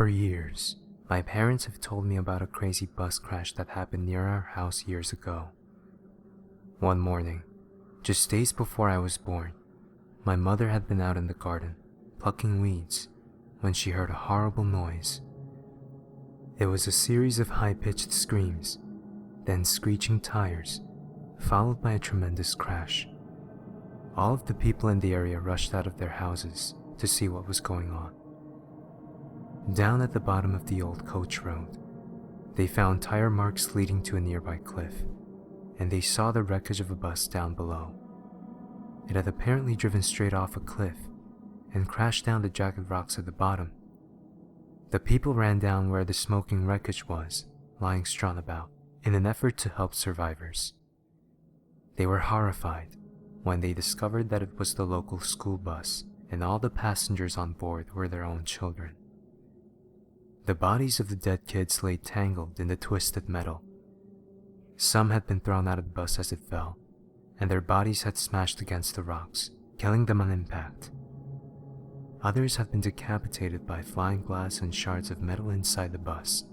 For years, my parents have told me about a crazy bus crash that happened near our house years ago. One morning, just days before I was born, my mother had been out in the garden, plucking weeds, when she heard a horrible noise. It was a series of high-pitched screams, then screeching tires, followed by a tremendous crash. All of the people in the area rushed out of their houses to see what was going on. Down at the bottom of the old coach road, they found tire marks leading to a nearby cliff, and they saw the wreckage of a bus down below. It had apparently driven straight off a cliff and crashed down the jagged rocks at the bottom. The people ran down where the smoking wreckage was, lying strewn about, in an effort to help survivors. They were horrified when they discovered that it was the local school bus and all the passengers on board were their own children. The bodies of the dead kids lay tangled in the twisted metal. Some had been thrown out of the bus as it fell, and their bodies had smashed against the rocks, killing them on impact. Others had been decapitated by flying glass and shards of metal inside the bus.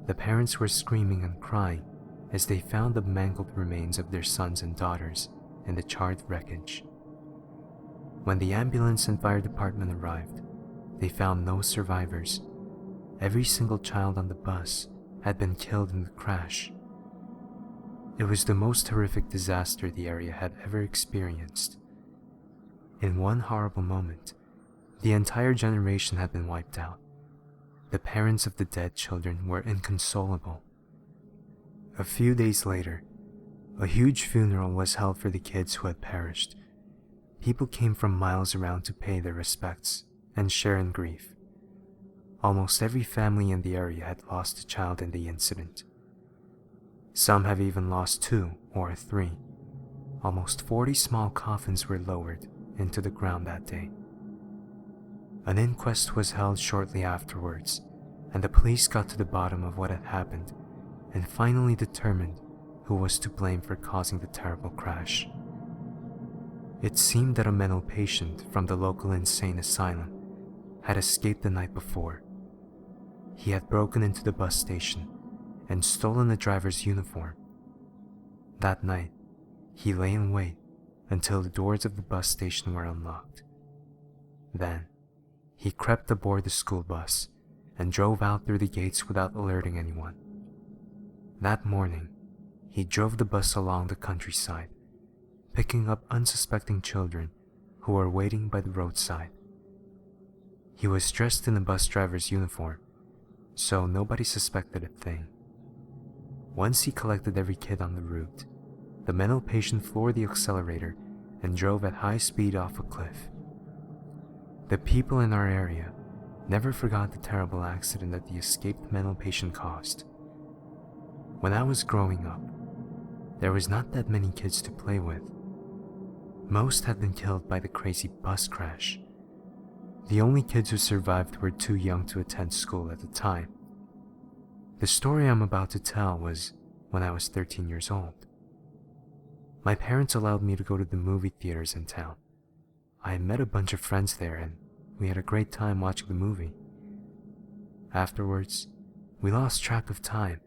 The parents were screaming and crying as they found the mangled remains of their sons and daughters in the charred wreckage. When the ambulance and fire department arrived, they found no survivors. Every single child on the bus had been killed in the crash. It was the most horrific disaster the area had ever experienced. In one horrible moment, the entire generation had been wiped out. The parents of the dead children were inconsolable. A few days later, a huge funeral was held for the kids who had perished. People came from miles around to pay their respects and share in grief. Almost every family in the area had lost a child in the incident. Some have even lost 2 or 3. Almost 40 small coffins were lowered into the ground that day. An inquest was held shortly afterwards, and the police got to the bottom of what had happened and finally determined who was to blame for causing the terrible crash. It seemed that a mental patient from the local insane asylum had escaped the night before. He had broken into the bus station and stolen the driver's uniform. That night, he lay in wait until the doors of the bus station were unlocked. Then, he crept aboard the school bus and drove out through the gates without alerting anyone. That morning, he drove the bus along the countryside, picking up unsuspecting children who were waiting by the roadside. He was dressed in the bus driver's uniform, so nobody suspected a thing. Once he collected every kid on the route, the mental patient floored the accelerator and drove at high speed off a cliff. The people in our area never forgot the terrible accident that the escaped mental patient caused. When I was growing up, there was not that many kids to play with. Most had been killed by the crazy bus crash. The only kids who survived were too young to attend school at the time. The story I'm about to tell was when I was 13 years old. My parents allowed me to go to the movie theaters in town. I met a bunch of friends there and we had a great time watching the movie. Afterwards, we lost track of time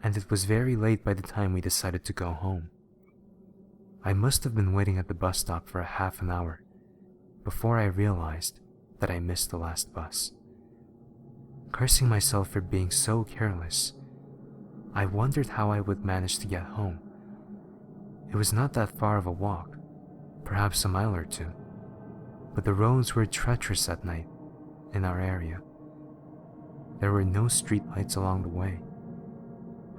and it was very late by the time we decided to go home. I must have been waiting at the bus stop for a half an hour before I realized that I missed the last bus. Cursing myself for being so careless, I wondered how I would manage to get home. It was not that far of a walk, perhaps a mile or 2, but the roads were treacherous at night in our area. There were no street lights along the way.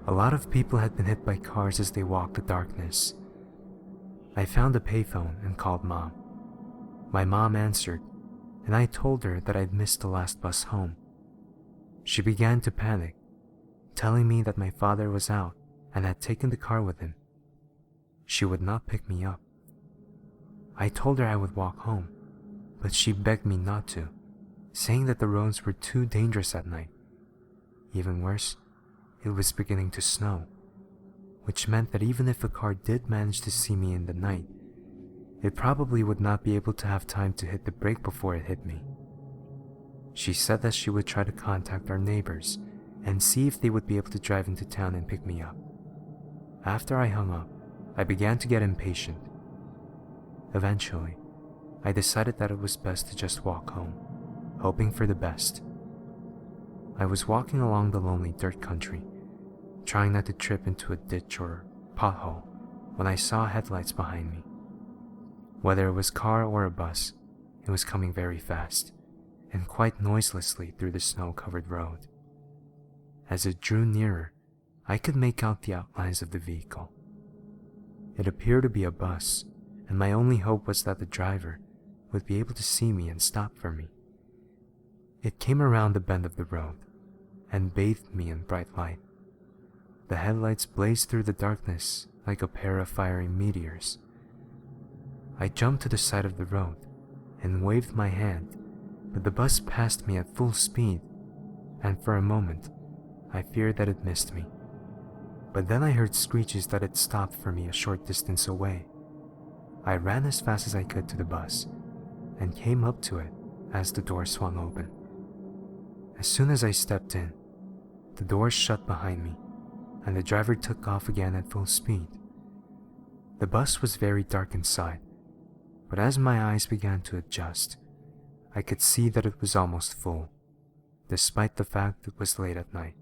A lot of people had been hit by cars as they walked the darkness. I found a payphone and called Mom. My mom answered, and I told her that I'd missed the last bus home. She began to panic, telling me that my father was out and had taken the car with him. She would not pick me up. I told her I would walk home, but she begged me not to, saying that the roads were too dangerous at night. Even worse, it was beginning to snow, which meant that even if a car did manage to see me in the night, it probably would not be able to have time to hit the brake before it hit me. She said that she would try to contact our neighbors and see if they would be able to drive into town and pick me up. After I hung up, I began to get impatient. Eventually, I decided that it was best to just walk home, hoping for the best. I was walking along the lonely dirt country, trying not to trip into a ditch or pothole, when I saw headlights behind me. Whether it was a car or a bus, it was coming very fast and quite noiselessly through the snow-covered road. As it drew nearer, I could make out the outlines of the vehicle. It appeared to be a bus, and my only hope was that the driver would be able to see me and stop for me. It came around the bend of the road and bathed me in bright light. The headlights blazed through the darkness like a pair of fiery meteors. I jumped to the side of the road and waved my hand, but the bus passed me at full speed, and for a moment, I feared that it missed me. But then I heard screeches that it stopped for me a short distance away. I ran as fast as I could to the bus and came up to it as the door swung open. As soon as I stepped in, the doors shut behind me and the driver took off again at full speed. The bus was very dark inside, but as my eyes began to adjust, I could see that it was almost full, despite the fact it was late at night.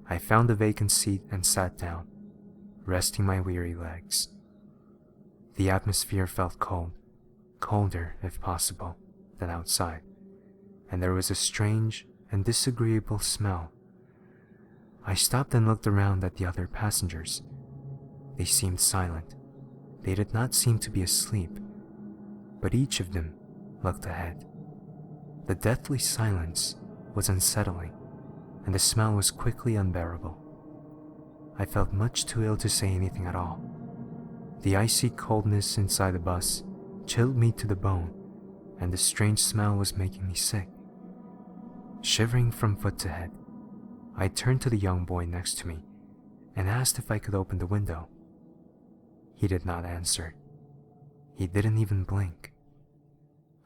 I found a vacant seat and sat down, resting my weary legs. The atmosphere felt cold, colder, if possible, than outside, and there was a strange and disagreeable smell. I stopped and looked around at the other passengers. They seemed silent. They did not seem to be asleep, but each of them looked ahead. The deathly silence was unsettling, and the smell was quickly unbearable. I felt much too ill to say anything at all. The icy coldness inside the bus chilled me to the bone, and the strange smell was making me sick. Shivering from foot to head, I turned to the young boy next to me and asked if I could open the window. He did not answer. He didn't even blink.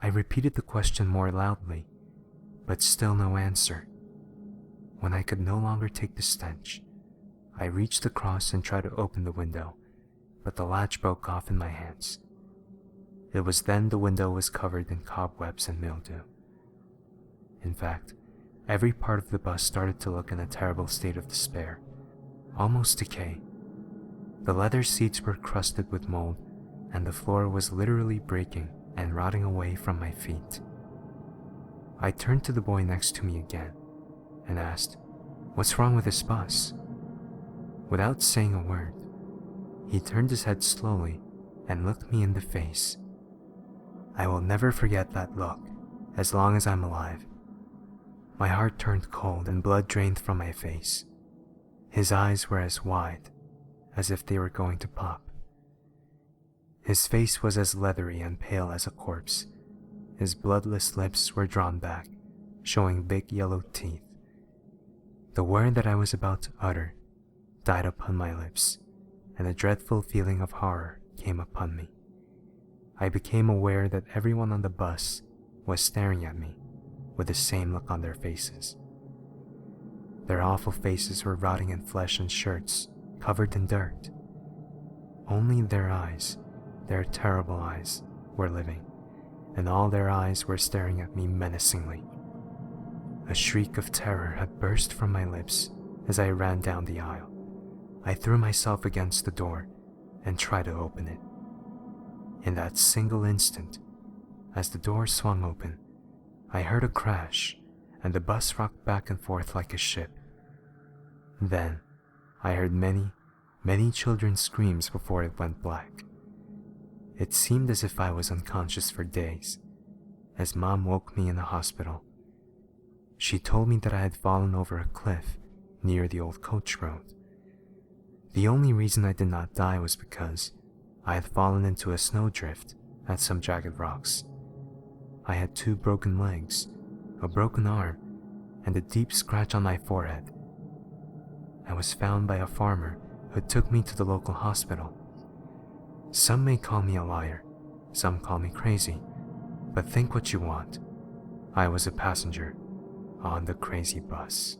I repeated the question more loudly, but still no answer. When I could no longer take the stench, I reached across and tried to open the window, but the latch broke off in my hands. It was then the window was covered in cobwebs and mildew. In fact, every part of the bus started to look in a terrible state of despair, almost decay. The leather seats were crusted with mold, and the floor was literally breaking and rotting away from my feet. I turned to the boy next to me again and asked, "What's wrong with this bus?" Without saying a word, he turned his head slowly and looked me in the face. I will never forget that look as long as I'm alive. My heart turned cold and blood drained from my face. His eyes were as wide as if they were going to pop. His face was as leathery and pale as a corpse. His bloodless lips were drawn back, showing big yellow teeth. The word that I was about to utter died upon my lips, and a dreadful feeling of horror came upon me. I became aware that everyone on the bus was staring at me with the same look on their faces. Their awful faces were rotting in flesh and shirts covered in dirt. Only their eyes, their terrible eyes, were living, and all their eyes were staring at me menacingly. A shriek of terror had burst from my lips as I ran down the aisle. I threw myself against the door and tried to open it. In that single instant, as the door swung open, I heard a crash and the bus rocked back and forth like a ship. Then, I heard many, many children's screams before it went black. It seemed as if I was unconscious for days, as Mom woke me in the hospital. She told me that I had fallen over a cliff near the old coach road. The only reason I did not die was because I had fallen into a snowdrift at some jagged rocks. I had 2 broken legs, a broken arm, and a deep scratch on my forehead. I was found by a farmer who took me to the local hospital. Some may call me a liar, some call me crazy, but think what you want. I was a passenger on the crazy bus.